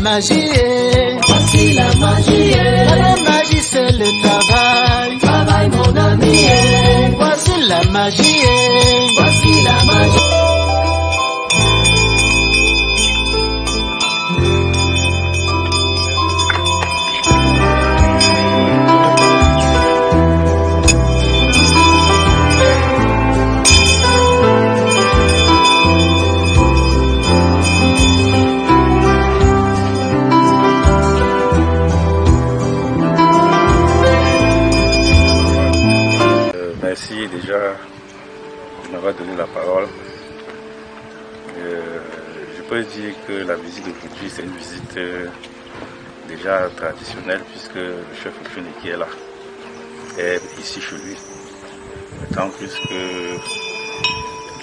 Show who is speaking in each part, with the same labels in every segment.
Speaker 1: magie.
Speaker 2: Voici la magie.
Speaker 1: La magie c'est le travail.
Speaker 2: Travail mon ami.
Speaker 1: Voici la magie.
Speaker 2: Voici la magie.
Speaker 3: Merci déjà de m'avoir donné la parole. Je peux dire que la visite d'aujourd'hui, c'est une visite déjà traditionnelle puisque le chef Fouchouni qui est là est ici chez lui. Tant plus que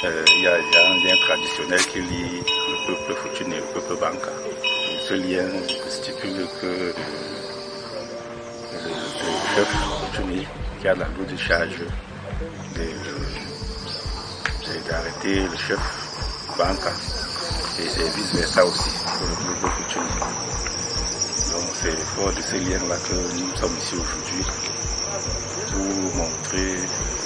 Speaker 3: il y a un lien traditionnel qui lie le peuple Fouchouni et le peuple Banka. Et ce lien stipule que le chef Fouchouni qui a la lourde charge d'arrêter le chef Banka et c'est vice versa aussi pour le groupe Fouchouni. Donc c'est fort de ces liens-là que nous sommes ici aujourd'hui pour montrer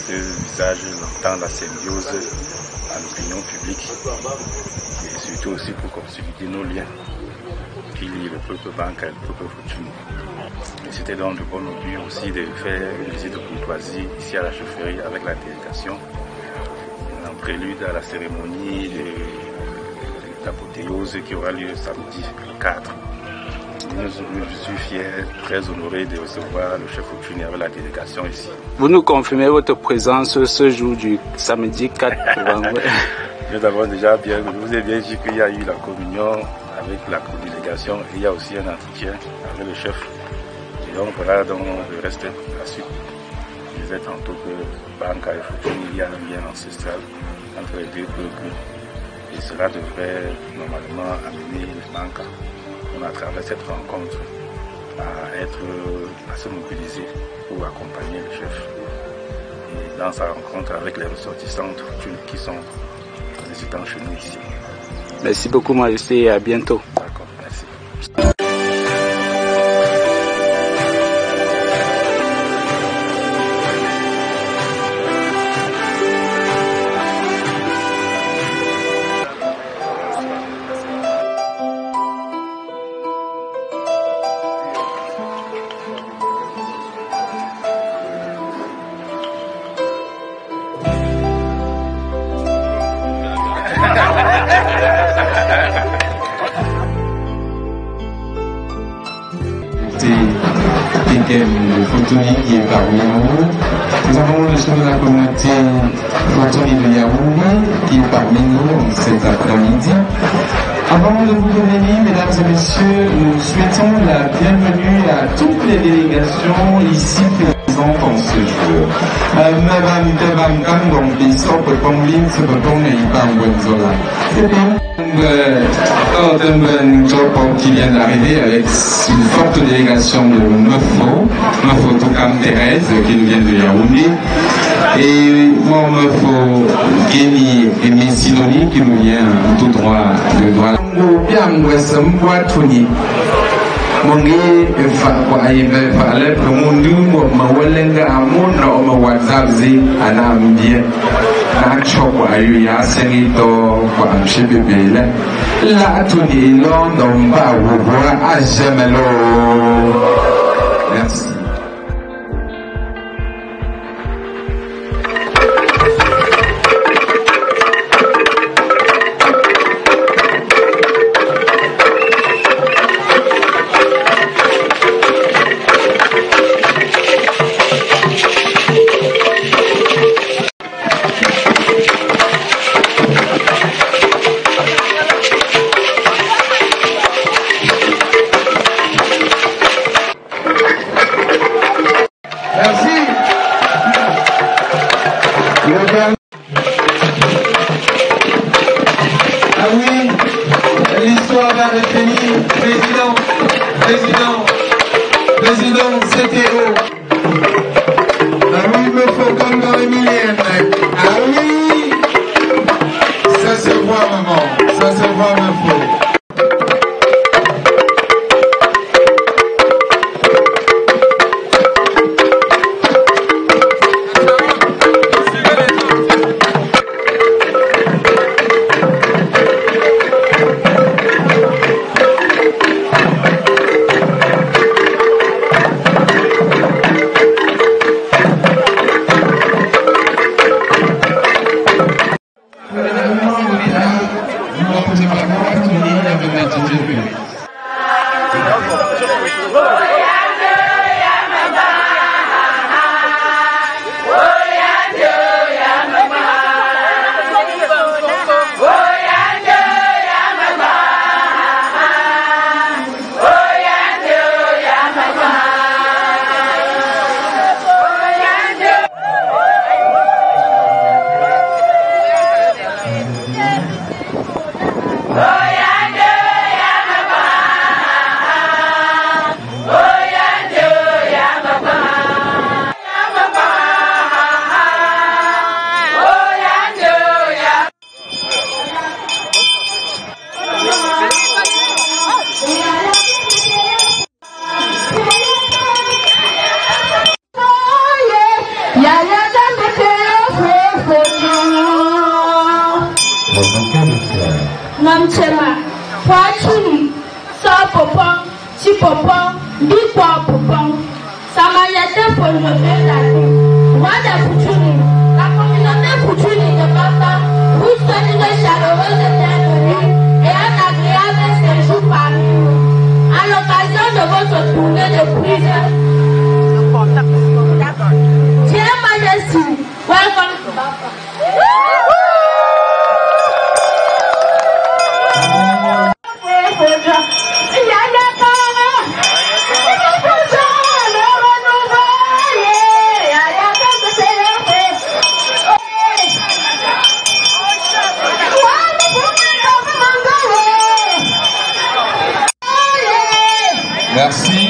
Speaker 3: ce visage longtemps la symbiose à l'opinion publique et surtout aussi pour consolider nos liens qui lient le peuple Banka et le peuple Fouchouni. C'était donc de bon augure aussi de faire une visite de courtoisie ici à la chefferie avec la délégation, en prélude à la cérémonie d'apothéose qui aura lieu samedi 4. Je suis fier, très honoré de recevoir le chef Fouchouni avec la délégation ici.
Speaker 4: Vous nous confirmez votre présence ce jour du samedi 4 novembre?
Speaker 3: Nous avons déjà bien, je vous ai bien dit qu'il y a eu la communion avec la délégation et il y a aussi un entretien avec le chef. Et donc voilà donc le reste de la suite. Je disais tantôt que Banka et Fouchouni, il y a un lien ancestral entre les deux peuples et cela devrait normalement amener les Banka à travers cette rencontre à se mobiliser pour accompagner le chef et dans sa rencontre avec les ressortissants qui sont résidents chez nous ici.
Speaker 4: Merci beaucoup Majesté et à bientôt.
Speaker 3: D'accord, merci.
Speaker 5: Le Fouchouni qui est parmi nous. Nous avons le chef de la communauté Fouchouni de Yaoundé qui est parmi nous cet après-midi. Avant de vous donner, mesdames et messieurs, nous souhaitons la bienvenue à toutes les délégations ici présentes en ce jour. Qui vient d'arriver avec une forte délégation de Mefo Tokam Thérèse qui nous vient de Yaoundé et moi Mefo Guéni et Messinoni qui nous vient tout droit de droit. Mongi fa ko aybe fa ale promundu mo mawalenga amuna o mawazabzi anambie na choko ayu ya senito ko amshibebele la tuni lo nomba wo ajemelo. Merci. Ah oui, l'histoire va retenir président CTO. Ah oui, il me faut comme dans les milliers. Ah oui, ça se voit maman, ça se voit me faut. bouquet de fleurs.
Speaker 6: Namchema, Poachuni, Sa Popon, Chi Popon, Bikwa Popon, Sa Majesté pour le roi de Fouchouni, la communauté Fouchouni de Bata, vous souhaite une chaleureuse éternité et un agréable séjour parmi nous. À l'occasion de votre tournée de prière, Dear Majesty, welcome to Bata.
Speaker 5: Merci.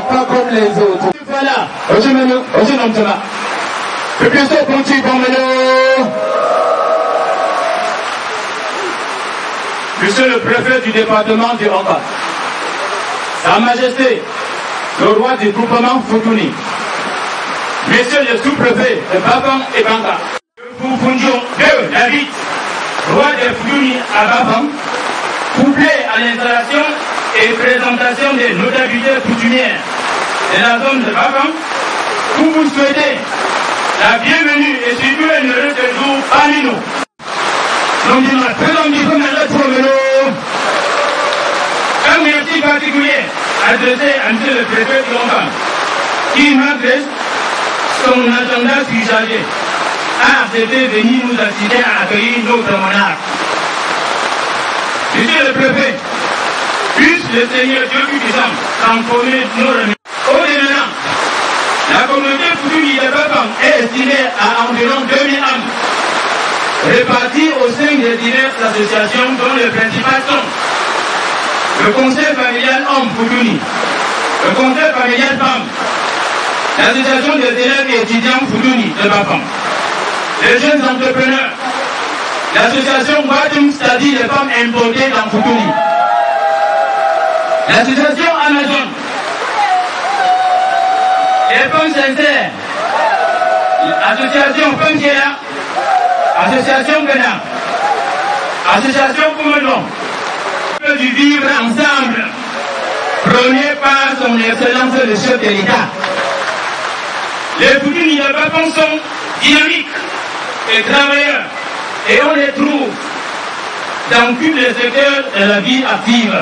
Speaker 7: Pas comme les autres. Voilà.
Speaker 8: Monsieur le préfet du département du Rwanda, Sa Majesté, le roi du groupement Foutouni, Messieurs les sous-préfets de Bafang et Banga, Foufoundion de David, roi de Foutouni à Bafang, couplé à l'installation et présentation des notabilités coutumières de la zone de Bafang, pour vous souhaiter la bienvenue et surtout un heureux séjour parmi nous. Un merci particulier adressé à M. le préfet de Longban, qui, malgré son agenda surchargé, a accepté de venir nous assister à accueillir notre monarque. Monsieur le préfet, puisse le Seigneur Dieu Tout-Puissant transformer nos remerciements. Au-delà, la communauté Foutouni de Bafang est estimée à environ 2000 âmes, réparties au sein des diverses associations dont les principales sont le Conseil familial homme Foutouni, le Conseil familial femme, l'association des élèves et étudiants Foutouni de Bafang, les jeunes entrepreneurs, l'association Watum, c'est-à-dire les femmes importées dans Foutouni, l'association Amazon, les femmes sincères, l'association Femkela, association Bena, association Koumelon, du vivre ensemble, prôné par son excellence le chef de l'État. Les Foutouni de Bafang sont dynamiques et travailleurs, et on les trouve dans tous les secteurs de la vie active.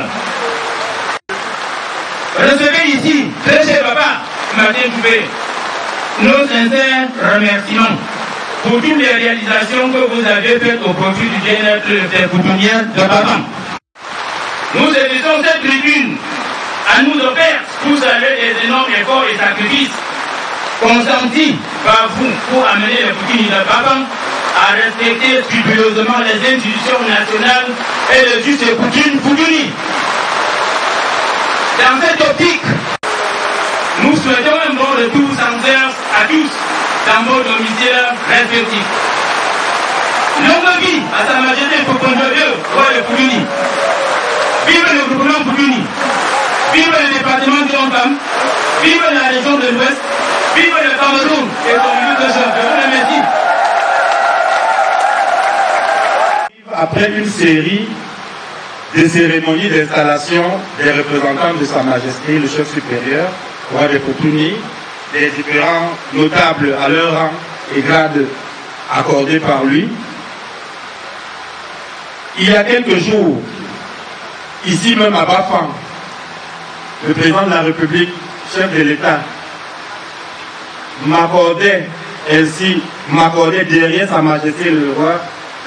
Speaker 8: Recevez ici, très cher papa, Martin Toubé, nos sincères remerciements pour toutes les réalisations que vous avez faites au profit du bien-être des Poutouniens de Babam. Nous saisissons cette tribune à nous offrir tous avec des énormes efforts et sacrifices consentis par vous pour amener les Poutouniens de Babam à respecter scrupuleusement les institutions nationales et le juste Poutouni. Dans cette optique, nous souhaitons un bon retour sincère à tous dans vos domiciles respectifs. Longue vie à Sa Majesté Fokonjo II, roi de Poutouni. Vive le groupement Poutouni. Vive le département de Longam. Vive la région de l'Ouest. Vive le Cameroun et son milieu de chef. Je vous remercie.
Speaker 9: Après une série de cérémonies d'installation des représentants de Sa Majesté, le chef supérieur, roi de Poutouni, des différents notables à leur rang et grade accordés par lui. Il y a quelques jours, ici même à Bafang, le président de la République, chef de l'État, m'accordait derrière Sa Majesté le roi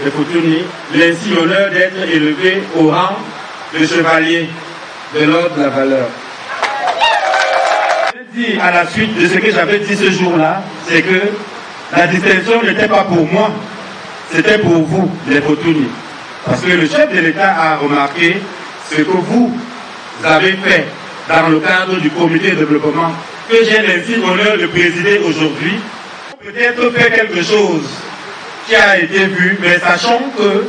Speaker 9: de Poutouni l'ainsi l'honneur d'être élevé au rang de chevalier de l'ordre de la valeur. À la suite de ce que j'avais dit ce jour-là, c'est que la distinction n'était pas pour moi, c'était pour vous, les Poutouni. Parce que le chef de l'État a remarqué ce que vous avez fait dans le cadre du comité de développement que j'ai ainsi l'honneur de présider aujourd'hui. Peut-être faire quelque chose qui a été vu, mais sachant que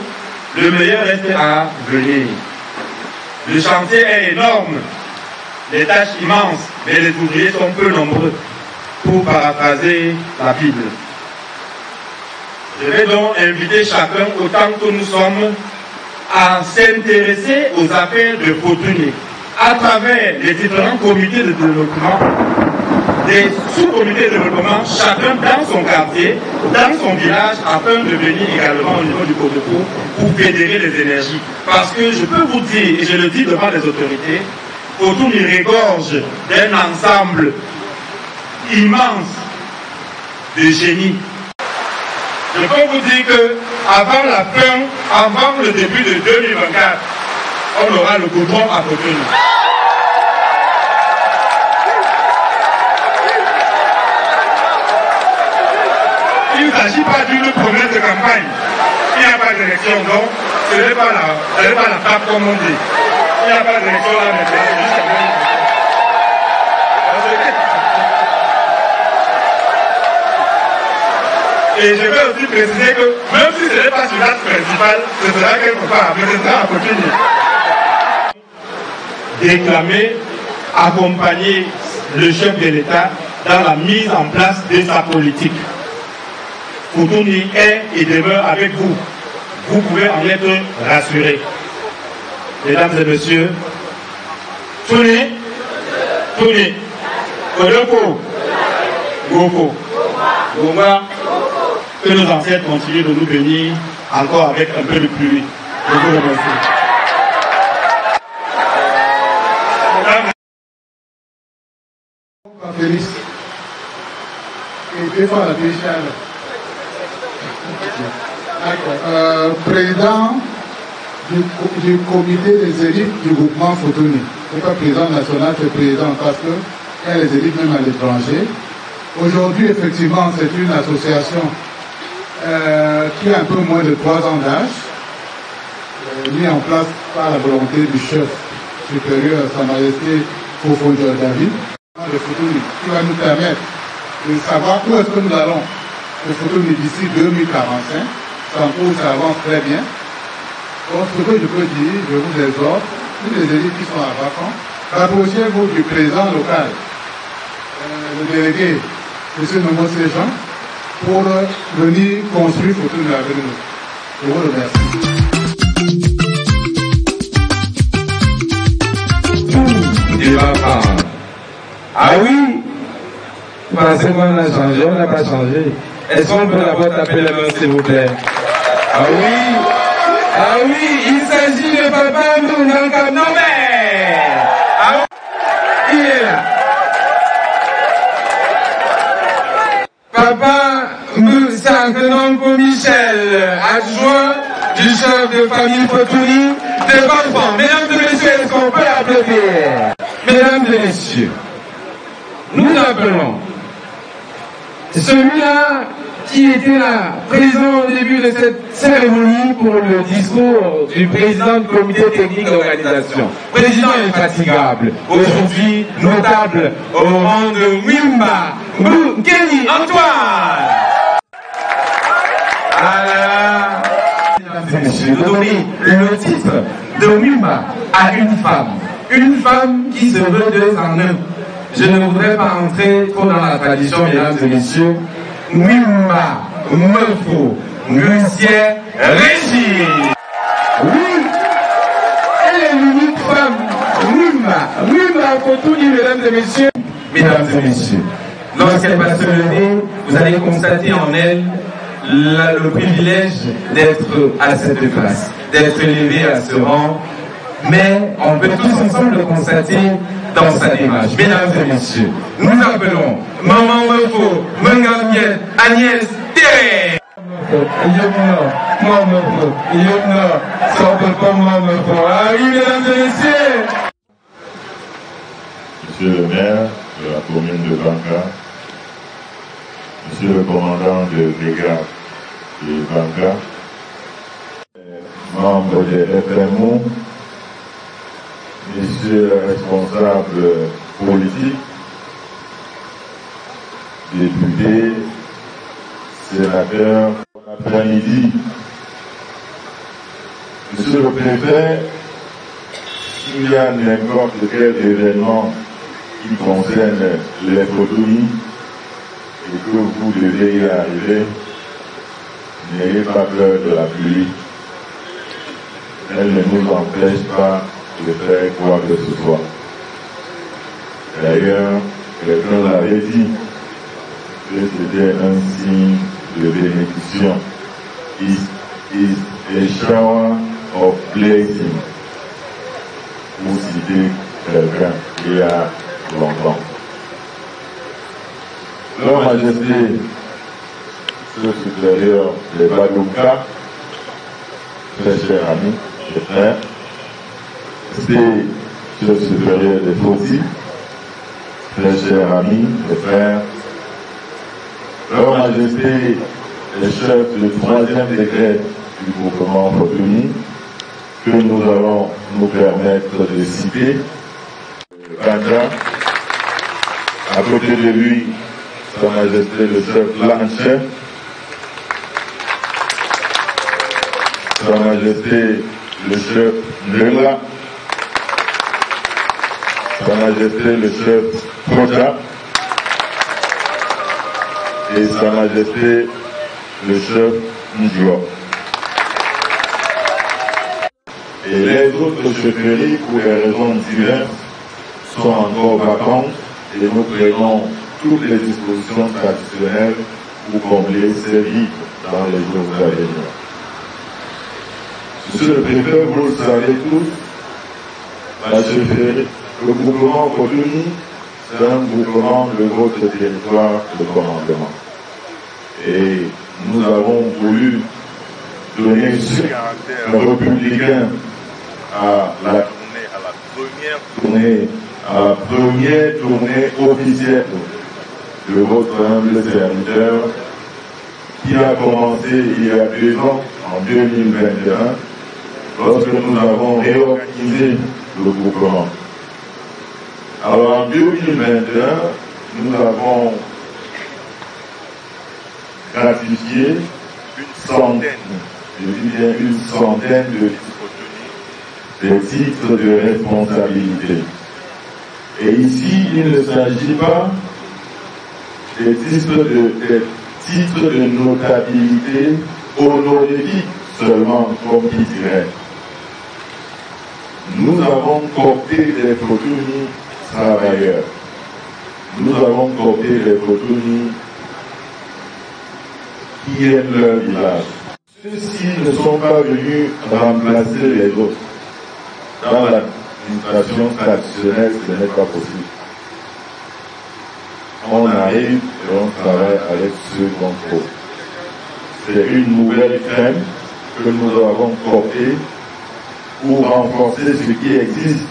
Speaker 9: le meilleur reste à venir. Le chantier est énorme. Les tâches immenses, mais les ouvriers sont peu nombreux, pour paraphraser la Bible. Je vais donc inviter chacun, autant que nous sommes, à s'intéresser aux affaires de Poutouni, à travers les différents comités de développement, des sous-comités de développement, chacun dans son quartier, dans son village, afin de venir également au niveau du Cotoco pour fédérer les énergies. Parce que je peux vous dire, et je le dis devant les autorités, Poutouni regorge d'un ensemble immense de génie. Je peux vous dire que avant le début de 2024, on aura le goudron à Poutouni. Il ne s'agit pas d'une promesse de campagne. Il n'y a pas d'élection, donc ce n'est pas la frappe comme on dit. Il n'y a pas d'élection là maintenant, c'est juste et je vais aussi préciser que même si ce n'est pas sur l'axe principal, ce sera quelque part, mais ce sera à continuer. Déclamer, accompagner le chef de l'État dans la mise en place de sa politique. Poutouni est et demeure avec vous. Vous pouvez en être rassurés. Mesdames et messieurs, Touni, Kodoko, Goko, Goma, que nos ancêtres continuent de nous bénir encore avec un peu de pluie. Je vous remercie.
Speaker 10: Félix, et deux fois la président du comité des élites du groupement Poutouni. Ce n'est pas président national, c'est président parce qu'il y a les élites même à l'étranger. Aujourd'hui, effectivement, c'est une association qui a un peu moins de 3 ans d'âge, mise en place par la volonté du chef supérieur, Sa Majesté Fokonjo David, de Poutouni, qui va nous permettre de savoir où est-ce que nous allons de Poutouni d'ici 2045. Sans cours, ça avance très bien. Donc, ce que je peux dire, je vous exhorte, tous les élites qui sont à Bafang, rapprochez-vous du président local, le délégué, M. Nomo Sejan, pour venir construire Poutouni avec nous. Je vous remercie.
Speaker 5: Ah oui, parce qu'on a changé, on n'a pas changé. Est-ce qu'on peut d'abord taper les mains, s'il vous plaît? Ah oui, il s'agit de Papa Mbounanka Nomé. Ah oui, il est là. Papa Mbounanka Nomé. joie du chef de famille Fotouni, des enfants. Mesdames et messieurs, est-ce qu'on peut applaudir? Mesdames et messieurs, nous appelons celui-là qui était là, présent au début de cette cérémonie pour le discours du président du comité technique d'organisation. Président infatigable, aujourd'hui notable au rang de Mwimba, Kenny Antoine. Alors, mesdames et messieurs, de donner le titre de Mwimba à une femme qui se veut deux en un. Je ne voudrais pas entrer trop dans la tradition, mesdames et messieurs. Mwimba Mefo Lucien Régis. Oui, elle est l'unique femme. Mwimba Fotouni, mesdames et messieurs. Mesdames et messieurs, lorsqu'elle va se lever, vous allez constater en elle le privilège d'être à cette place, d'être élevé à ce rang. Mais on peut tous ensemble le constater dans sa démarche. Mesdames et messieurs, nous appelons Maman Mefo, Mengambiel, Agnès Thérèse. Ah oui, mesdames et messieurs.
Speaker 11: Monsieur le maire de la commune de Banka, Monsieur le commandant de brigade de Banka, membre de FMO, Monsieur le responsable politique, députés, sénateurs, bon après-midi. Monsieur le préfet, s'il y a n'importe quel événement qui concerne les Fotouni et que vous devez y arriver, n'ayez pas peur de la pluie. Elle ne nous empêche pas de faire quoi que ce soit. D'ailleurs, quelqu'un l'avait dit que c'était un signe de bénédiction. It is a shower of blessing. Pour citer quelqu'un il y a longtemps. Leur Majesté, ce supérieur de Badouka, très cher ami, cher frère, c'est le supérieur de Foti, très cher ami, et frère, Leur Majesté, le chef du 3e décret du groupement Fotouni, que nous allons nous permettre de citer, Banda, à côté de lui, Sa Majesté le chef Lanchef, Sa Majesté le chef Ndela, Sa Majesté le chef Koja et Sa Majesté le chef Ndjo. Et les autres chefferies, pour des raisons diverses, sont encore vacantes et nous prenons toutes les dispositions traditionnelles pour combler ces vides dans les jours à venir. Monsieur le préfet, vous le savez tous, la chefferie, le groupement Fotouni, c'est un groupement de votre territoire de commandement. Et nous avons voulu donner ce caractère républicain à la première tournée officielle de votre humble serviteur qui a commencé il y a 2 ans, en 2021, lorsque nous avons réorganisé le groupement. Alors en 2021, nous avons gratifié une centaine de titres de responsabilité. Et ici, il ne s'agit pas des titres de notabilité honorifiques seulement, comme qui dirait. Nous avons coopté des Fotouni travailleurs. Nous avons coopté des Fotouni qui aiment leur village. Ceux-ci ne sont pas venus remplacer les autres. Dans l'administration traditionnelle, ce n'est pas possible. On arrive et on travaille avec ceux qu'on faut. C'est une nouvelle crème que nous avons porté pour renforcer ce qui existe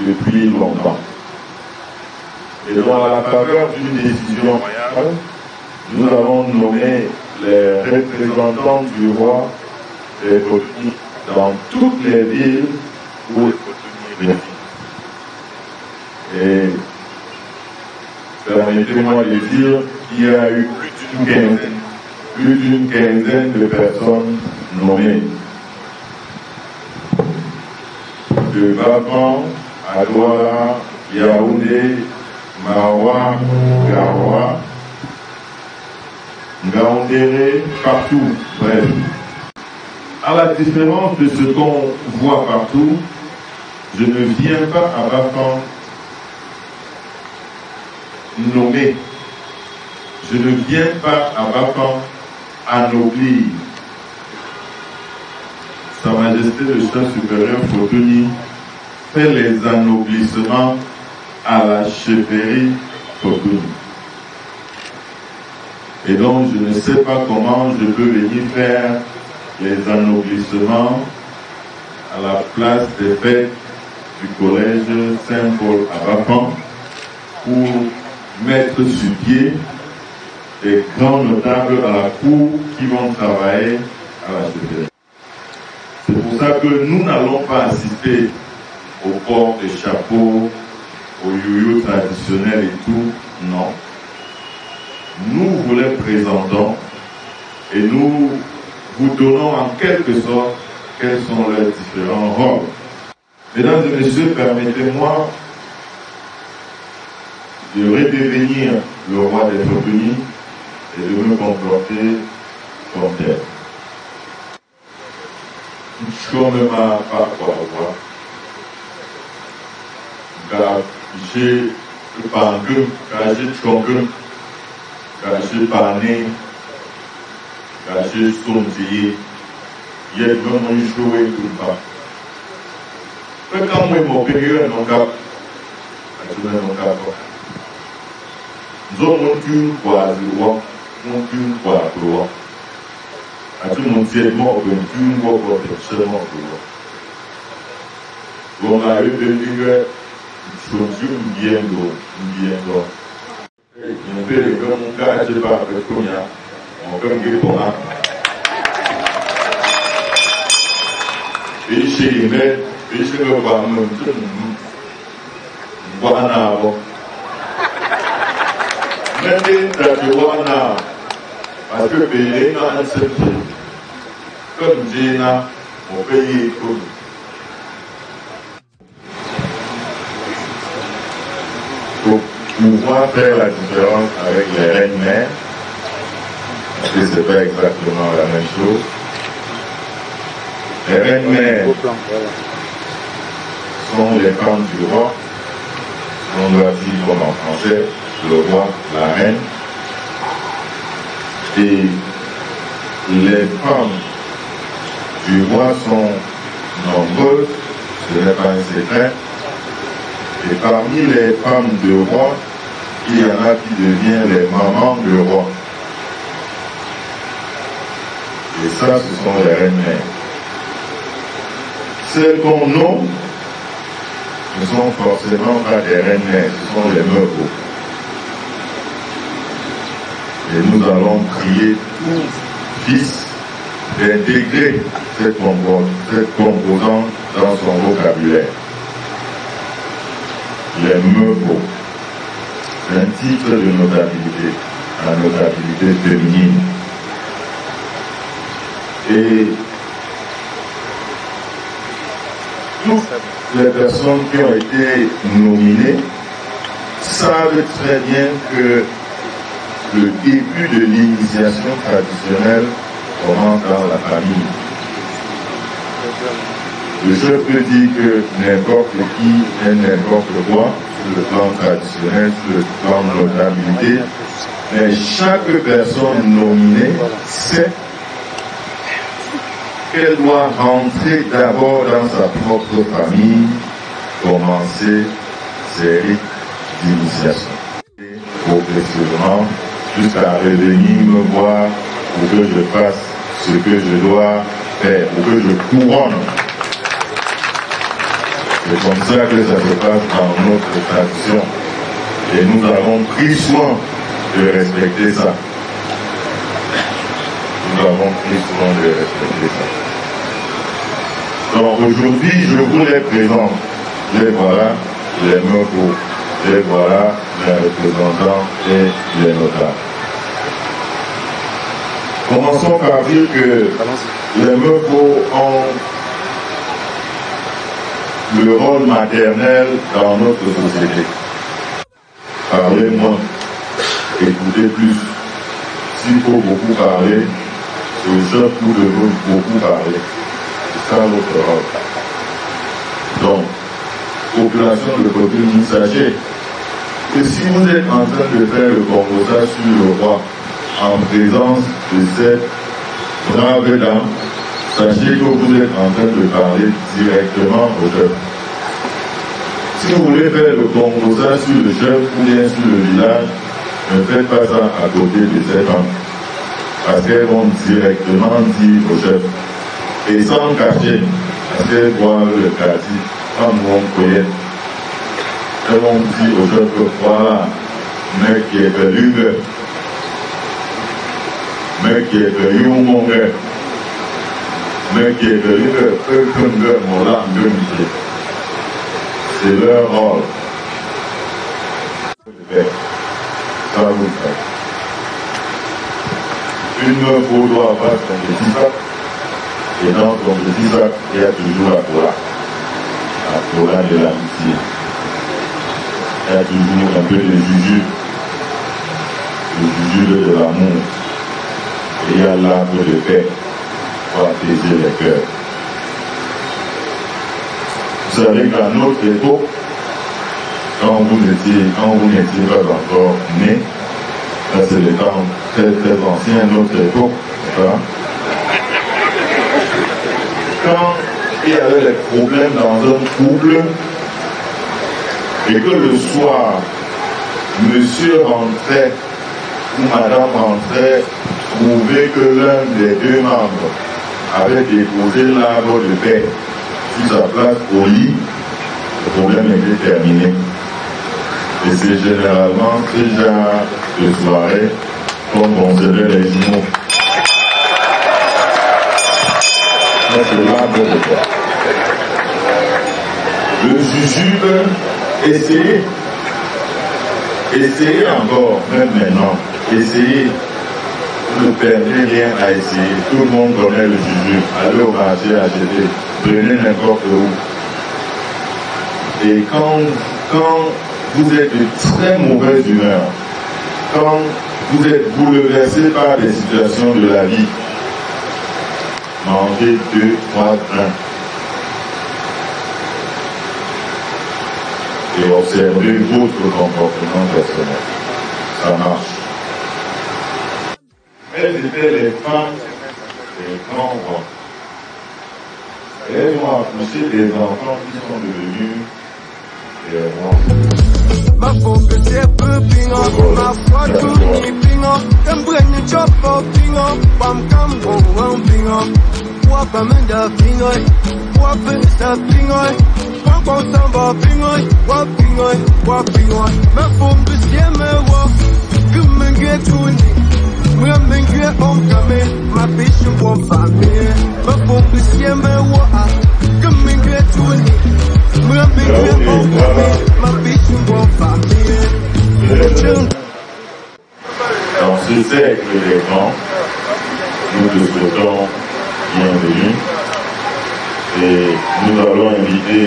Speaker 11: depuis longtemps. Et dans la faveur d'une décision royale, nous avons nommé les représentants du roi et dans toutes les villes où les vivent. Et permettez-moi de dire qu'il y a eu plus d'une quinzaine de personnes nommées. De Bafan à Douala, Yaoundé, Maroua, Garoua, Ngaoundéré, partout, bref. À la différence de ce qu'on voit partout, je ne viens pas à Bafan nommer. Je ne viens pas à Bafan anoblir. Sa Majesté le Chef supérieur Fotoni fait les anoblissements à la chefferie Fotoni. Et donc je ne sais pas comment je peux venir faire les anoblissements à la place des fêtes du collège Saint-Paul à Bafan pour mettre sur pied des grands notables à la cour qui vont travailler à la chefferie. C'est pour ça que nous n'allons pas assister au port des chapeaux, au yo-yo traditionnel et tout, non. Nous vous les présentons et nous vous donnons en quelque sorte quels sont leurs différents rôles. Mesdames et messieurs, permettez-moi de redevenir le roi des Fotoni et de me comporter comme tel. Comme ma paroi, j'ai le pangum, j'ai chongum, j'ai pané, j'ai sondier, il y a vraiment joué tout le temps. Mais quand moi, mon période, non cap, nous avons une voix de roi, une voix de roi. À tout mon tièdement, une voix protection de roi. On a eu de l'hiver, bien d'eau. Mon père est comme mon gars, je ne sais pas avec combien, mon père est pour moi. Et chez les maîtres, et chez le roi, Wana. Même Wana, parce que Béné n'a un seul pied. Comme Djena, mon pays est connu. Pour pouvoir faire la différence avec les reines-mères, parce que ce n'est pas exactement la même chose. Les reines-mères sont les femmes du roi, on doit dire comme en français, le roi, la reine, et les femmes du roi sont nombreuses, ce n'est pas un secret, et parmi les femmes du roi, il y en a qui deviennent les mamans du roi. Et ça, ce sont les reines-mères. Celles qu'on nomme ne sont forcément pas des reines-mères, ce sont les meufs. Et nous allons prier tout fils d'intégrer cette composante dans son vocabulaire. Les meufs, c'est un titre de notabilité, la notabilité féminine. Et toutes les personnes qui ont été nominées savent très bien que le début de l'initiation traditionnelle commence dans la famille. Le chef peut dire que n'importe qui est n'importe quoi sur le plan traditionnel, sur le plan de notabilité, mais chaque personne nominée sait qu'elle doit rentrer d'abord dans sa propre famille, commencer ses rites d'initiation. Progressivement, jusqu'à revenir me voir pour que je fasse ce que je dois paix, pour que je couronne. C'est comme ça que ça se passe dans notre tradition. Et nous avons pris soin de respecter ça. Nous avons pris soin de respecter ça. Donc aujourd'hui, je vous les présente. Les voilà, les meufs, les voilà, les représentants et les notables. Commençons par dire que les meufs ont le rôle maternel dans notre société. Parlez moins, écoutez plus. S'il faut beaucoup parler, le chef nous devons beaucoup parler. C'est ça notre rôle. Donc, population de Cotonou, sachez que si vous êtes en train de faire le concours sur le roi en présence de cette brave dame, sachez que vous êtes en train de parler directement au chef. Si vous voulez faire le concours sur le chef ou bien sur le village, ne faites pas ça à côté de cette femme. Parce qu'elles vont directement dire au chef. Et sans cacher, parce qu'elles voient le quartier, quand nous on connaît, elles vont dire au chef que voilà, mec qui est perdu, mec qui est perdu, mon gars, mec qui est perdu, eux comme eux, mon âme, deux métiers. C'est leur rôle. Ça vous fait. Une meuf doit avoir son petit sac, et dans son petit sac, il y a toujours la Cola de l'amitié. Il y a toujours un peu de jujube, le jujube de l'amour. Et il y a l'arbre de paix pour apaiser les cœurs. Vous savez qu'à notre époque, quand vous n'étiez pas encore né, ça c'est le temps très très ancien, notre époque, quand il y avait des problèmes dans un couple, et que le soir, monsieur rentrait, ou madame rentrait, trouvait que l'un des deux membres avait déposé l'arbre de paix sur sa place au lit, le problème était terminé. Et c'est généralement ce genre de soirée qu'on concevait les jumeaux. Ça, c'est l'arbre de paix. Le jujube, essayez encore, même maintenant, essayez. Vous ne perdez rien à essayer. Tout le monde connaît le jujube. Allez au marché acheter, prenez n'importe où. Et quand vous êtes de très mauvaise humeur, quand vous êtes bouleversé par des situations de la vie, mangez 2, 3 grains. Et observez votre comportement personnel. Ça marche. Elles étaient les femmes des grands rois. Elles ont accouché des enfants qui sont devenus des rois.
Speaker 12: Ma focus est peu pingo, ma foi tout ni pingo, t'embrenne chop pingo, pam cam bon pingo, wap amenda pingo, wap insta pingo, pam samba pingo, wap pingo, ma focus est me wa, comme un get tout ni, moi men get on kame, ma biche pour famille, ma focus est me wa, comme un get tout ni.
Speaker 11: Dans ce cercle des grands, nous te souhaitons bienvenue et nous allons inviter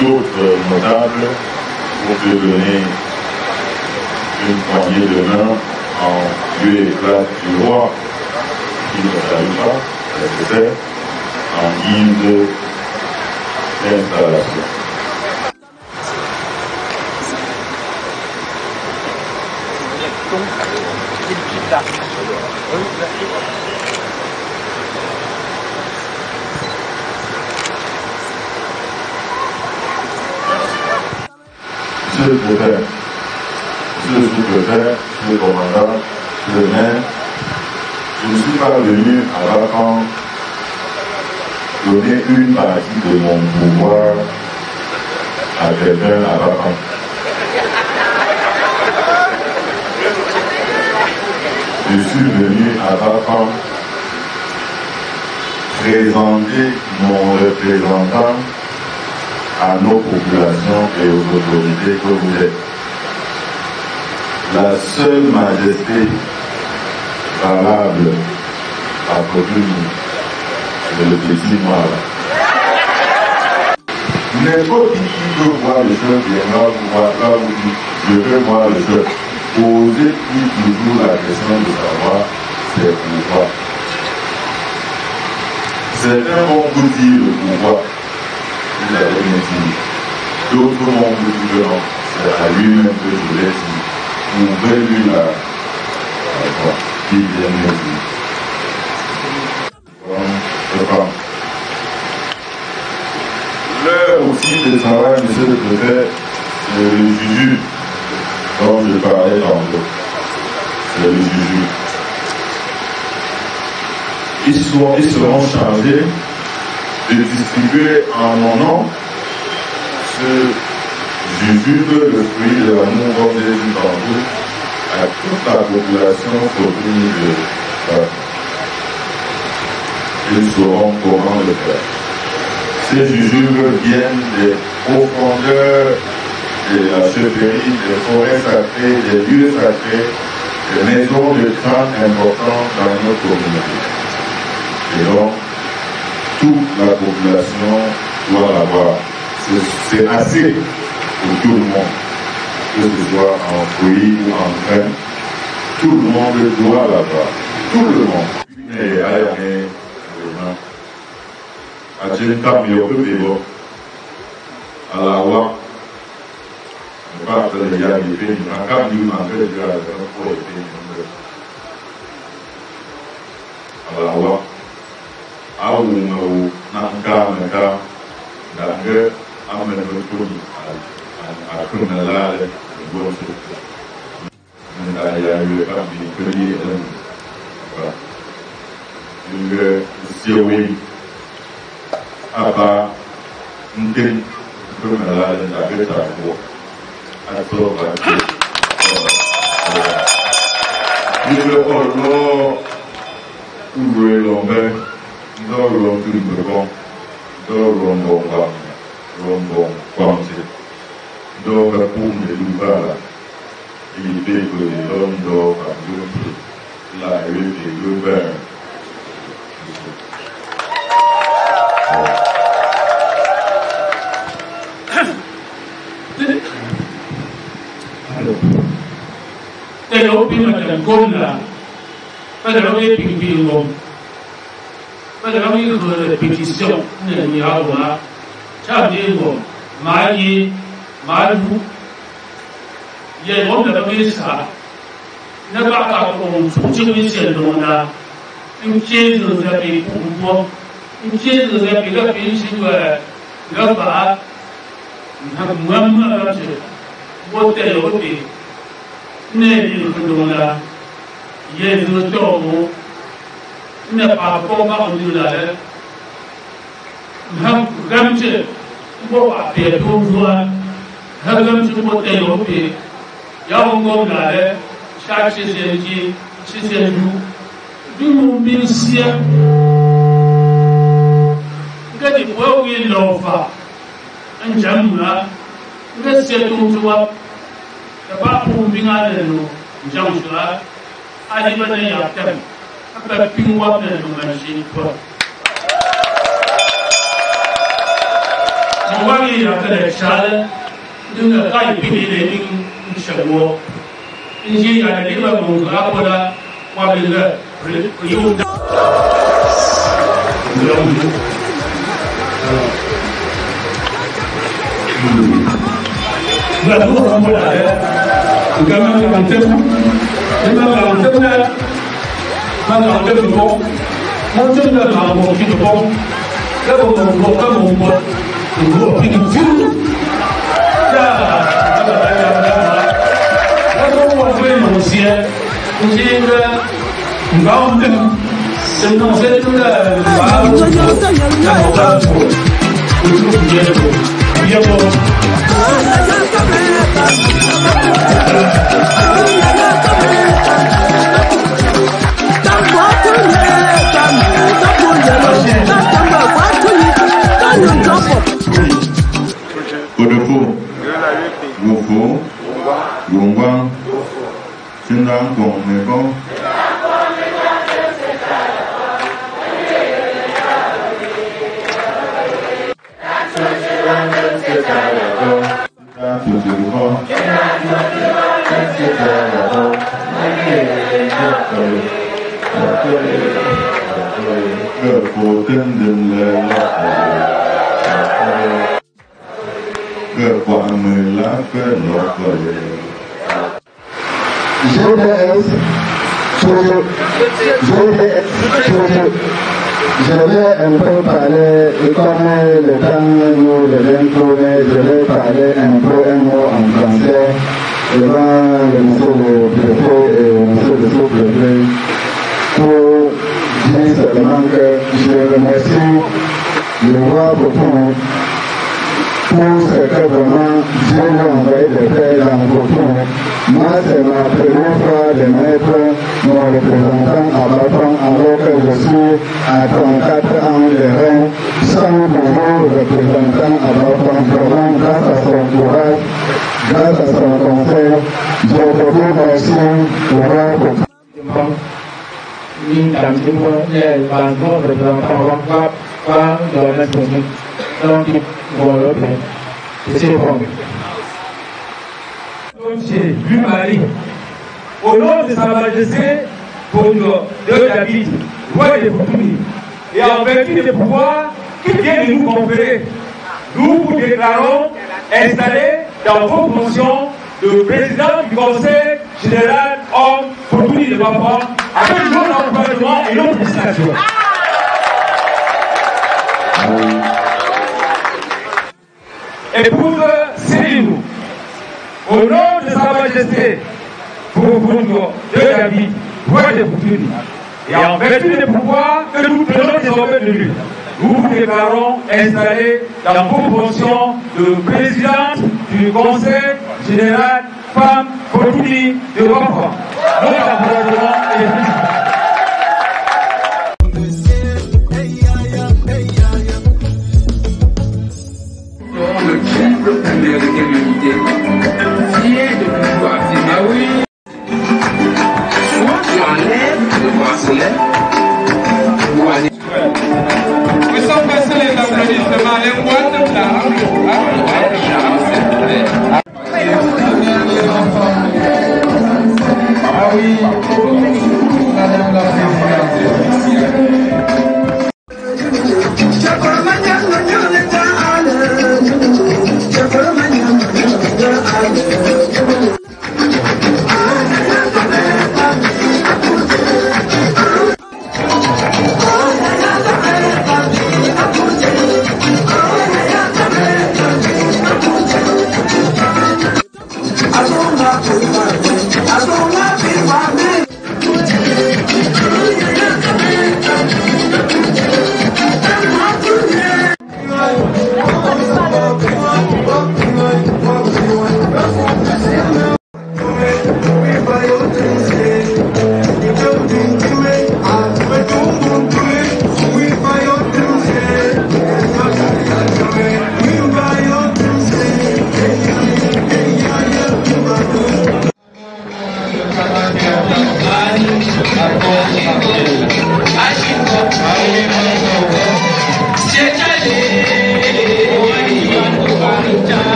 Speaker 11: d'autres notables pour te donner une poignée de main en lieu et place du roi qui ne salue pas, nécessaire, en guise d'installation. Monsieur le préfet, monsieur le sous-préfet, monsieur le commandant, monsieur le maire, je ne suis pas venu à vacances donner une partie de mon pouvoir à quelqu'un à Bafang. Je suis venu à Bafang présenter mon représentant à nos populations et aux autorités que vous êtes. La seule majesté valable à Cotonou, c'est le petit Mara. N'importe qui peut voir le chef viendra vous voir là où dit je veux voir le chef. Posez-lui toujours la question de savoir c'est pourquoi. Certains vont vous dire le pouvoir, vous allez me dire. D'autres vont vous dire non, c'est à lui-même que je l'ai dit. Ouvrez-lui la voie, qui vient me dire. L'heure aussi de travail, monsieur le préfet, c'est le juju dont je parlais tantôt. C'est le juju. Ils seront chargés de distribuer en mon nom ce jujube, le fruit de l'amour, comme j'ai dit tantôt, à toute la population copine de ils sauront comment le faire. Ces jujubes viennent des profondeurs de la chefferie, des forêts sacrées, des lieux sacrés, des maisons de crâne importantes dans notre communauté. Et donc, toute la population doit l'avoir. C'est assez pour tout le monde, que ce soit en fruits ou en graines. Tout le monde doit l'avoir. Tout le monde. Et allez, a gente está meio que vivo a la agua me parte de ya mi fin a cambio una vez ya no puede fin a la agua a un nanga dange a me no tuni a kunalale gosto nda ya yo ka bi kuri nge siwi apa mungkin bermalah dan agak tahu atau apa ini orang udah lomba dorong tu berbong dorong rombong kuansi dorong pun di luar ini betul dorong kamu lahir di luar Pero pima tangonla, pero que pingpingo, pero que hijo de petición de mi agua, chabiego, mayi, malu, y el hombre de mesa, no va a con su chico diciendo una, un chico de mi punto, un chico de mi pinche, la va, una mamá, bote, bote. Neri kudunga yezu tomo ne pa ko ma ondula le ham gamche bo pa pe tuwa ha gamche bo te yo pe ya ngo na le sha chi se ji chi se du mu bin sia ngati bo wi lo fa anjamna ngase tuwa ba pu binga de no jangshla ali bana ya tam apa pingwa de no machine ko mawali ya de shala dunga kai pini de ning shabo inji ya de ba mo ga bola wa de la yu la dura mola Kama kantemu, kama kantemu, kama kantemu bon, mon Dieu n'a pas mon fils bon, comme mon bon, mon fils fou, là, on va faire mon ciel, on dit que, on va en Odefo, Wofo, Yongwa, Sindang Kong Neko.
Speaker 13: Je vais un peu parler, comme le temps nous devait trouver, je vais parler un peu un mot en français devant le monsieur le préfet et le monsieur le sous-préfet pour dire seulement que je remercie le roi Boton pour ce que vraiment Dieu m'a envoyé de faire dans Boton. Moi, c'est ma première fois de mettre mon représentant à Bafang alors que je suis à 34 ans de règne sans mon représentant à Bafang. Vraiment, grâce à son courage, grâce à son conseil, je vous remercie au roi Boton.
Speaker 7: Mình cảm thấy là bằng có représentant và dans la commune dans qui vont le faire. C'est bon.
Speaker 8: Du Mali, au nom de Sa Majesté Bondo de David, roi de Boutouni, et en vertu des pouvoirs qu'il vient de nous conférer, nous vous déclarons installés dans vos fonctions de président du Conseil général homme Boutouni de Bafang avec notre encouragement et notre félicitations. Épouse Céline, au nom de Sa Majesté Bondo de David, roi de Boutouni, et en vertu des pouvoirs que nous tenons désormais de lui, nous vous déclarons installés dans vos fonctions de présidente du Conseil général femme Boutouni de Bafang. Notre encouragement et félicitations.
Speaker 14: Fier de pouvoir dire, ah oui, soit tu enlèves le bracelet, ou nous sommes passés les applaudissements, les boîtes de ah oui, madame la présidente.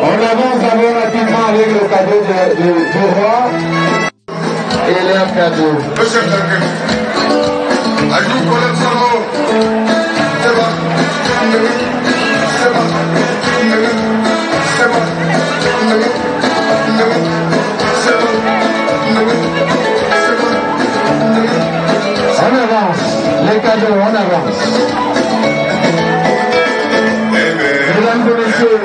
Speaker 5: On avance d'abord rapidement avec le cadeau du roi et leur cadeau.
Speaker 15: Monsieur le
Speaker 5: On avance, les cadeaux, on avance. Mesdames et messieurs.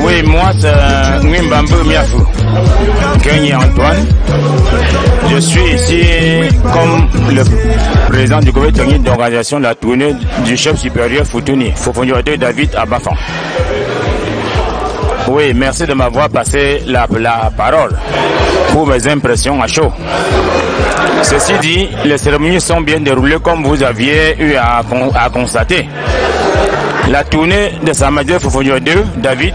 Speaker 8: Oui, moi c'est Ngimbambo Miafou, Kenny Antoine. Je suis ici comme le président du comité technique d'organisation de la tournée du chef supérieur Foutouni, Fofoniote David Abafan. Oui, merci de m'avoir passé la parole pour mes impressions à chaud. Ceci dit, les cérémonies sont bien déroulées comme vous aviez eu à constater. La tournée de Sa Majesté Fofonio 2, David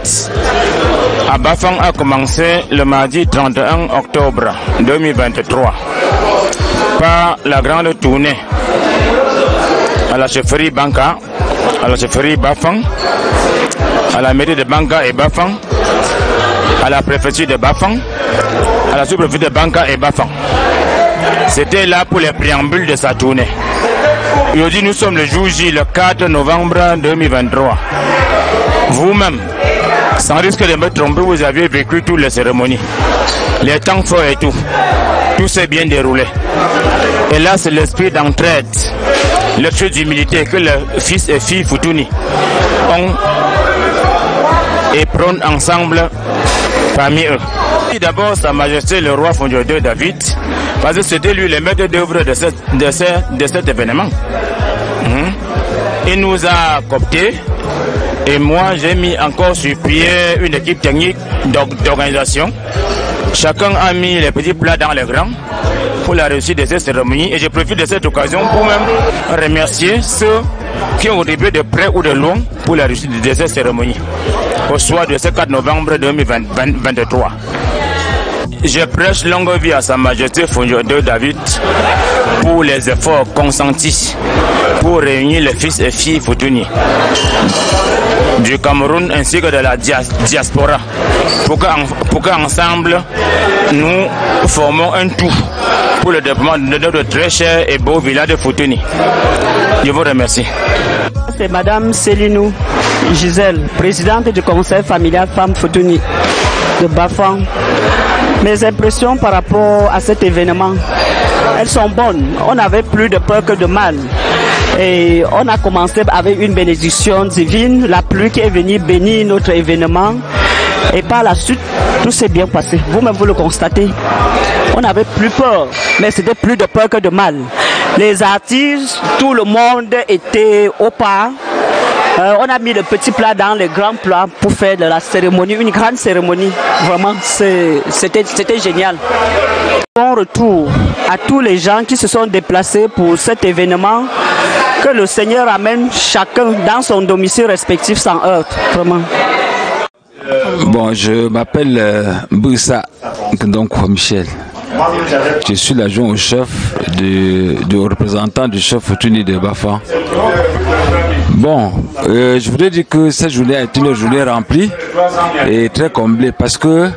Speaker 8: Abafan, a commencé le mardi 31 octobre 2023 par la grande tournée à la chefferie Banka, à la chefferie Bafang, à la mairie de Banka et Bafang, à la préfecture de Bafang, à la sous-préfecture de Banka et Bafang. C'était là pour les préambules de sa tournée. Aujourd'hui, nous sommes le jour J, le 4 novembre 2023. Vous-même, sans risque de me tromper, vous avez vécu toutes les cérémonies, les temps forts et tout. Tout s'est bien déroulé. Et là, c'est l'esprit d'entraide, l'esprit d'humilité que les fils et filles Foutouni ont et prônent ensemble parmi eux. D'abord, Sa Majesté le roi Fofonio 2 David, parce que c'était lui le maître d'œuvre de cet événement. Il nous a cooptés et moi j'ai mis encore sur pied une équipe technique d'organisation. Chacun a mis les petits plats dans les grands pour la réussite de cette cérémonie et je profite de cette occasion pour même remercier ceux qui ont contribué de près ou de loin pour la réussite de cette cérémonie au soir de ce 4 novembre 2023. Je prêche longue vie à Sa Majesté Fofonio 2 David pour les efforts consentis
Speaker 15: pour réunir les fils et filles Futuni du Cameroun ainsi que de la diaspora pour qu'ensemble nous formons un tout pour le développement de notre très cher et beau village de Futuni. Je vous remercie.
Speaker 16: C'est Madame Célinou Gisèle, présidente du conseil familial Femmes Futuni de Bafang. Mes impressions par rapport à cet événement, elles sont bonnes. On n'avait plus de peur que de mal. Et on a commencé avec une bénédiction divine, la pluie qui est venue bénir notre événement. Et par la suite, tout s'est bien passé. Vous-même, vous le constatez. On n'avait plus peur, mais c'était plus de peur que de mal. Les artistes, tout le monde était au pas. On a mis le petit plat dans les grands plats pour faire de la cérémonie, une grande cérémonie. Vraiment, c'était génial. Bon retour à tous les gens qui se sont déplacés pour cet événement. Que le Seigneur amène chacun dans son domicile respectif sans heurte. Vraiment.
Speaker 17: Bon, je m'appelle Boussa, donc Michel. Je suis l'adjoint au chef, du représentant du chef Futuni de Bafang. Bon, je voudrais dire que cette journée a été une journée remplie et très comblée parce que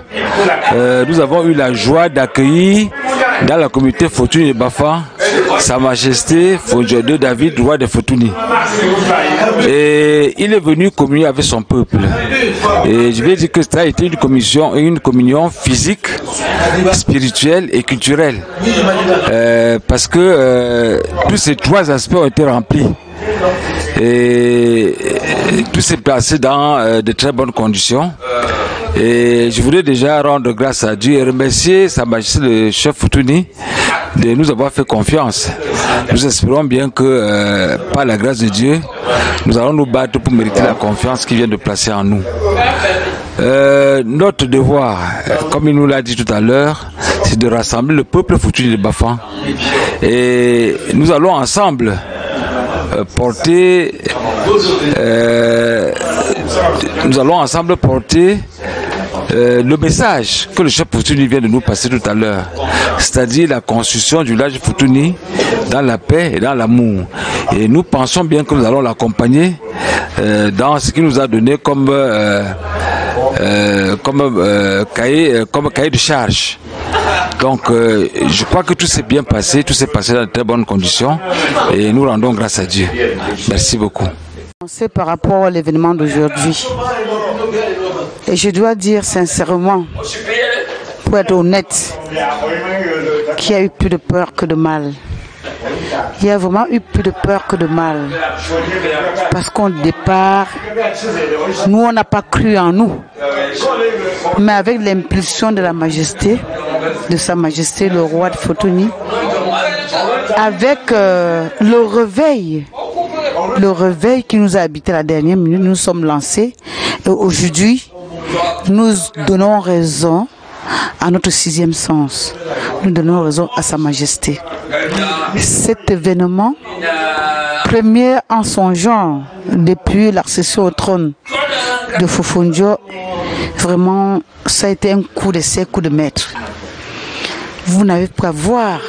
Speaker 17: nous avons eu la joie d'accueillir dans la communauté Futuni de Bafang Sa Majesté Fondjodo David, roi de Futuni. Et il est venu communier avec son peuple. Et je vais dire que ça a été une communion physique, spirituelle et culturelle. Parce que tous ces trois aspects ont été remplis. Et tout s'est passé dans de très bonnes conditions. Et je voudrais déjà rendre grâce à Dieu et remercier Sa Majesté le chef Futuni de nous avoir fait confiance. Nous espérons bien que par la grâce de Dieu, nous allons nous battre pour mériter la confiance qu'il vient de placer en nous. Notre devoir, comme il nous l'a dit tout à l'heure, c'est de rassembler le peuple Futuni de Bafang. Et nous allons ensemble porter le message que le chef Futuni vient de nous passer tout à l'heure, c'est-à-dire la construction du village Futuni dans la paix et dans l'amour. Et nous pensons bien que nous allons l'accompagner dans ce qu'il nous a donné comme cahier de charge. Donc je crois que tout s'est bien passé, tout s'est passé dans de très bonnes conditions et nous rendons grâce à Dieu. Merci beaucoup.
Speaker 18: C'est par rapport à l'événement d'aujourd'hui. Et je dois dire sincèrement, pour être honnête, qu'il y a eu plus de peur que de mal. Il y a vraiment eu plus de peur que de mal. Parce qu'au départ, nous, on n'a pas cru en nous. Mais avec l'impulsion de la Majesté, de Sa Majesté le roi de Futuni, avec le réveil qui nous a habité la dernière minute, nous sommes lancés. Et aujourd'hui, nous donnons raison à notre sixième sens. Nous donnons raison à Sa Majesté. Cet événement, premier en son genre depuis l'accession au trône de Fofondjo, vraiment, ça a été un coup d'essai, coup de maître. Vous n'avez qu'à voir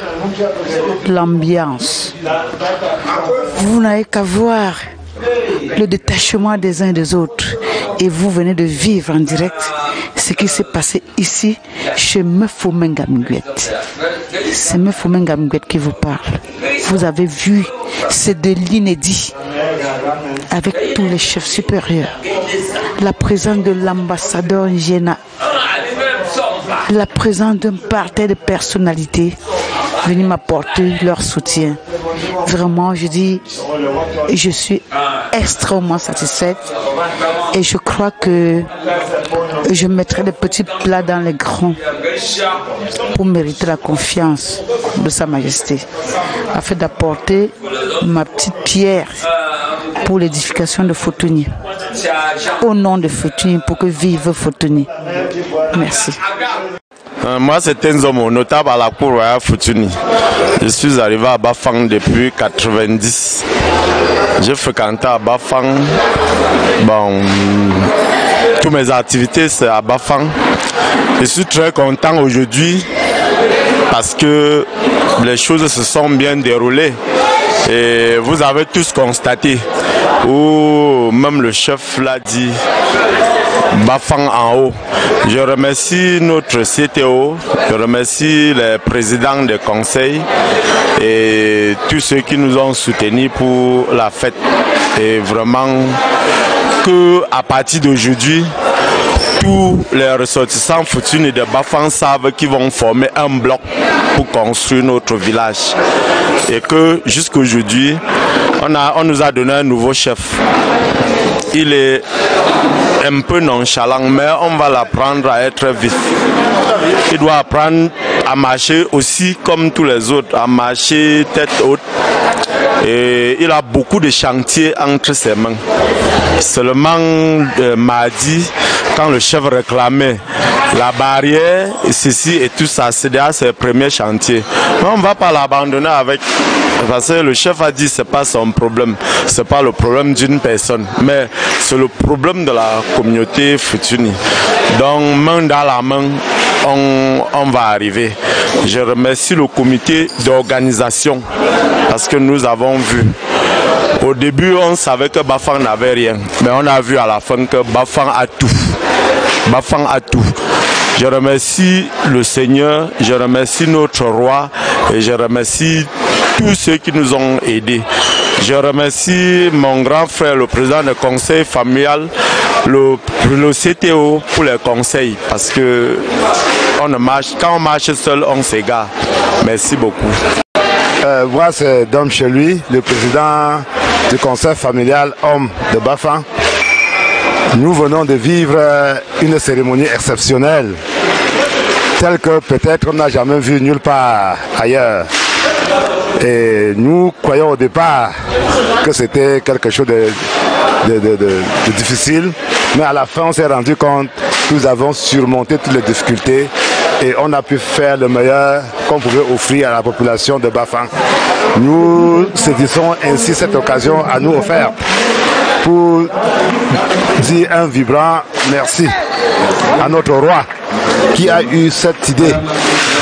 Speaker 18: l'ambiance. Vous n'avez qu'à voir le détachement des uns et des autres. Et vous venez de vivre en direct ce qui s'est passé ici chez Mefomenga Mingwet. C'est Mefomenga Mingwet qui vous parle. Vous avez vu, c'est de l'inédit avec tous les chefs supérieurs. La présence de l'ambassadeur Njena, la présence d'un parterre de personnalités venus m'apporter leur soutien. Vraiment, je dis, je suis extrêmement satisfaite et je crois que je mettrai des petits plats dans les grands pour mériter la confiance de Sa Majesté, afin d'apporter ma petite pierre pour l'édification de Futuni. Au nom de Futuni, pour que vive Futuni. Merci.
Speaker 19: Moi, c'est Tenzomo, notable à la cour royale Futuni. Je suis arrivé à Bafang depuis 1990. J'ai fréquenté à Bafang. Bon, toutes mes activités, c'est à Bafang. Je suis très content aujourd'hui parce que les choses se sont bien déroulées. Et vous avez tous constaté, ou même le chef l'a dit, Bafang en haut. Je remercie notre CTO, je remercie les présidents des conseils et tous ceux qui nous ont soutenus pour la fête. Et vraiment que à partir d'aujourd'hui, tous les ressortissants Futuni de Bafang savent qu'ils vont former un bloc pour construire notre village. Et que jusqu'aujourd'hui, on nous a donné un nouveau chef. Il est un peu nonchalant, mais on va l'apprendre à être vif. Il doit apprendre à marcher aussi comme tous les autres, à marcher tête haute. Et il a beaucoup de chantiers entre ses mains. Seulement mardi, quand le chef réclamait la barrière, ceci et tout ça, c'est déjà ses premiers chantiers. Mais on ne va pas l'abandonner avec, parce que le chef a dit que ce n'est pas son problème, ce n'est pas le problème d'une personne, mais c'est le problème de la communauté Futuni. Donc main dans la main, on va arriver. Je remercie le comité d'organisation parce que nous avons vu. Au début, on savait que Bafang n'avait rien, mais on a vu à la fin que Bafang a tout. Bafang a tout. Je remercie le Seigneur, je remercie notre roi et je remercie tous ceux qui nous ont aidés. Je remercie mon grand frère, le président du conseil familial, le CTO pour les conseils, parce que quand on marche seul, on s'égare. Merci beaucoup.
Speaker 20: Moi, c'est Dom Cheluy, le président du conseil familial homme de Bafang. Nous venons de vivre une cérémonie exceptionnelle, telle que peut-être on n'a jamais vu nulle part ailleurs. Et nous croyons au départ que c'était quelque chose de difficile, mais à la fin on s'est rendu compte que nous avons surmonté toutes les difficultés et on a pu faire le meilleur qu'on pouvait offrir à la population de Bafang. Nous saisissons ainsi cette occasion à nous offerte pour dire un vibrant merci à notre roi qui a eu cette idée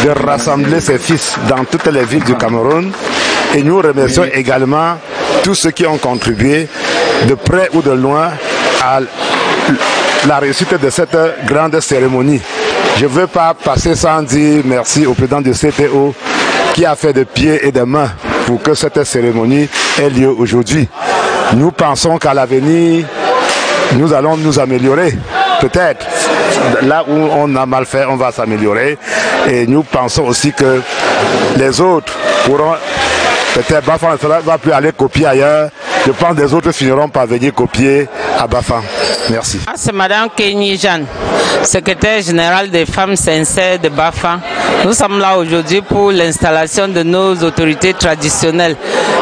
Speaker 20: de rassembler ses fils dans toutes les villes du Cameroun. Et nous remercions également tous ceux qui ont contribué de près ou de loin à la réussite de cette grande cérémonie. Je ne veux pas passer sans dire merci au président du CTO qui a fait de pieds et de mains pour que cette cérémonie ait lieu aujourd'hui. Nous pensons qu'à l'avenir, nous allons nous améliorer. Peut-être, là où on a mal fait, on va s'améliorer. Et nous pensons aussi que les autres pourront, peut-être Bafang ne va plus aller copier ailleurs. Je pense que les autres finiront par venir copier à Bafang. Merci.
Speaker 21: C'est Madame Kenny Jeanne, secrétaire générale des femmes sincères de Bafang. Nous sommes là aujourd'hui pour l'installation de nos autorités traditionnelles.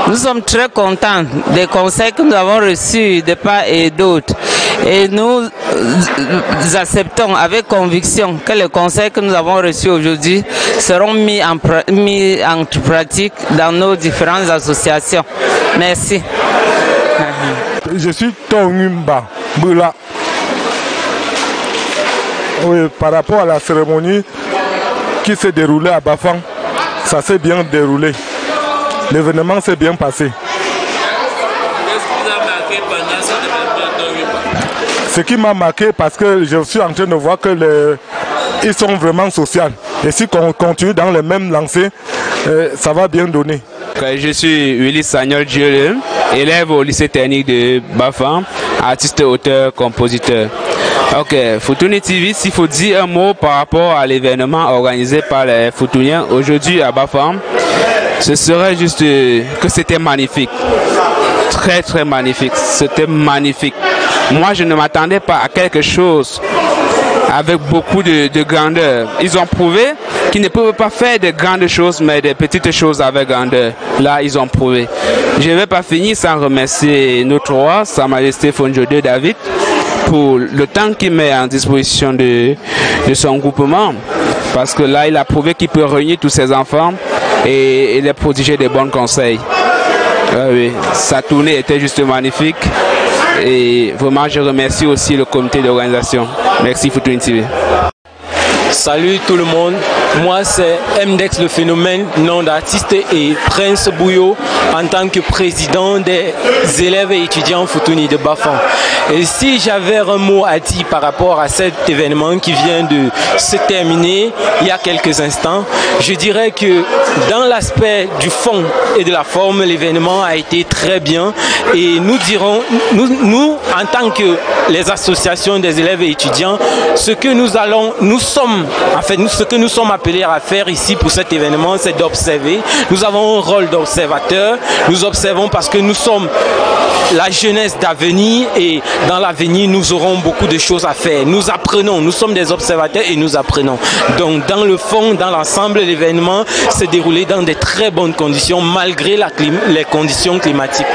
Speaker 21: Nous sommes très contents des conseils que nous avons reçus de part et d'autre. Et nous acceptons avec conviction que les conseils que nous avons reçus aujourd'hui seront mis en pratique dans nos différentes associations. Merci.
Speaker 22: Je suis Tongumba Bula. Oui, par rapport à la cérémonie qui s'est déroulée à Bafang, ça s'est bien déroulé. L'événement s'est bien passé.
Speaker 4: Qu'est-ce qui vous a marqué pendant cet événement?
Speaker 22: Ce qui m'a marqué, parce que je suis en train de voir que ils sont vraiment sociaux. Et si on continue dans les mêmes lancers, ça va bien donner.
Speaker 4: Je suis Willy Sagnol Dieu, élève au lycée technique de Bafang, artiste, auteur, compositeur. Ok, Futuni TV, s'il faut dire un mot par rapport à l'événement organisé par les Futuniens aujourd'hui à Bafang, ce serait juste que c'était magnifique. Très très magnifique. C'était magnifique. Moi je ne m'attendais pas à quelque chose avec beaucoup de grandeur. Ils ont prouvé qu'ils ne peuvent pas faire de grandes choses, mais des petites choses avec grandeur. Là, ils ont prouvé. Je ne vais pas finir sans remercier notre roi, Sa Majesté Fonjo II David, pour le temps qu'il met en disposition de son groupement. Parce que là, il a prouvé qu'il peut réunir tous ses enfants et les prodiger des bons conseils. Oui, sa tournée était juste magnifique. Et vraiment, je remercie aussi le comité d'organisation. Merci Futuni TV.
Speaker 1: Salut tout le monde, moi c'est MDEX le phénomène, nom d'artiste, et Prince Bouyo en tant que président des élèves et étudiants Futuni de Bafang. Et si j'avais un mot à dire par rapport à cet événement qui vient de se terminer il y a quelques instants, je dirais que dans l'aspect du fond et de la forme, l'événement a été très bien, et nous dirons, nous en tant que les associations des élèves et étudiants, ce que ce que nous sommes appelés à faire ici pour cet événement, c'est d'observer. Nous avons un rôle d'observateur. Nous observons parce que nous sommes la jeunesse d'avenir, et dans l'avenir, nous aurons beaucoup de choses à faire. Nous apprenons, nous sommes des observateurs et nous apprenons. Donc, dans le fond, dans l'ensemble, l'événement s'est déroulé dans de très bonnes conditions, malgré les conditions climatiques.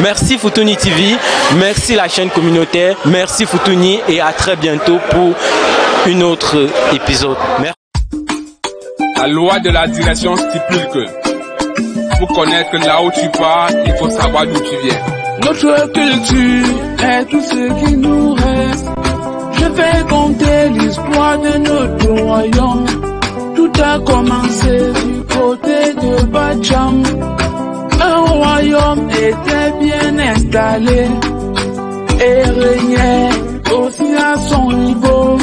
Speaker 1: Merci Futuni TV, merci la chaîne communautaire, merci Futuni, et à très bientôt pour un autre épisode. Merci.
Speaker 4: La loi de la direction stipule que pour connaître là où tu pars, il faut savoir d'où tu viens.
Speaker 2: Notre culture est tout ce qui nous reste. Je vais compter l'histoire de notre royaume. Tout a commencé du côté de Bacham. Un royaume était bien installé et régnait aussi à son niveau.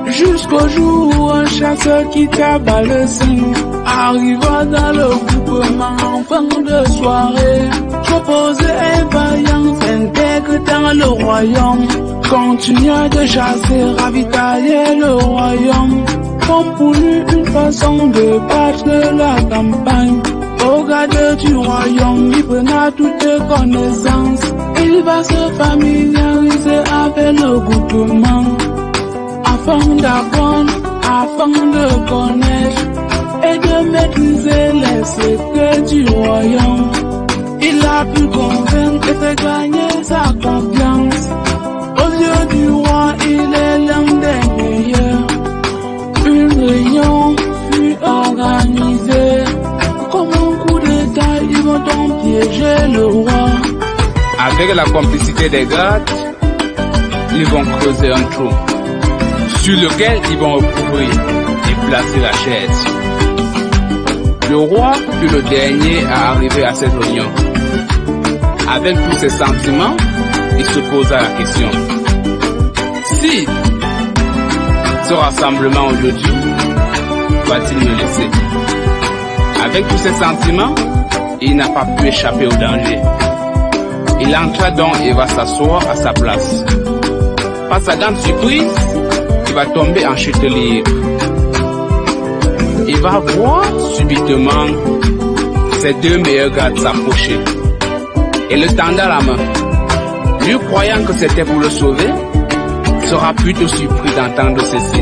Speaker 2: Jusqu'au jour où un chasseur qui tabac le sein arriva dans le groupement en fin de soirée. Proposé et vaillant s'intègre dans le royaume, continua de chasser, ravitailler le royaume, comme pour lui une façon de battre la campagne. Au garde du royaume, il prendra toute connaissance, il va se familiariser avec le groupement, afin d'apprendre, afin de connaître et de maîtriser les secrets du royaume. Il a pu convaincre et fait gagner sa confiance. Aux yeux du roi, il est l'un des meilleurs. Une réunion fut organisée. Comme un coup d'état, ils vont donc piéger le roi.
Speaker 4: Avec la complicité des gardes, ils vont creuser un trou sur lequel ils vont recouvrir et placer la chaise. Le roi fut le dernier à arriver à cette réunion. Avec tous ses sentiments, il se posa la question: si ce rassemblement aujourd'hui va-t-il me laisser? Avec tous ses sentiments, il n'a pas pu échapper au danger. Il entra donc et va s'asseoir à sa place. Par sa grande surprise, il va tomber en chute libre. Il va voir subitement ses deux meilleurs gardes s'approcher et le tendant la main. Lui croyant que c'était pour le sauver, sera plutôt surpris d'entendre ceci: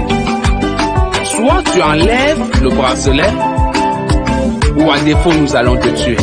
Speaker 4: soit tu enlèves le bracelet, ou à défaut nous allons te tuer.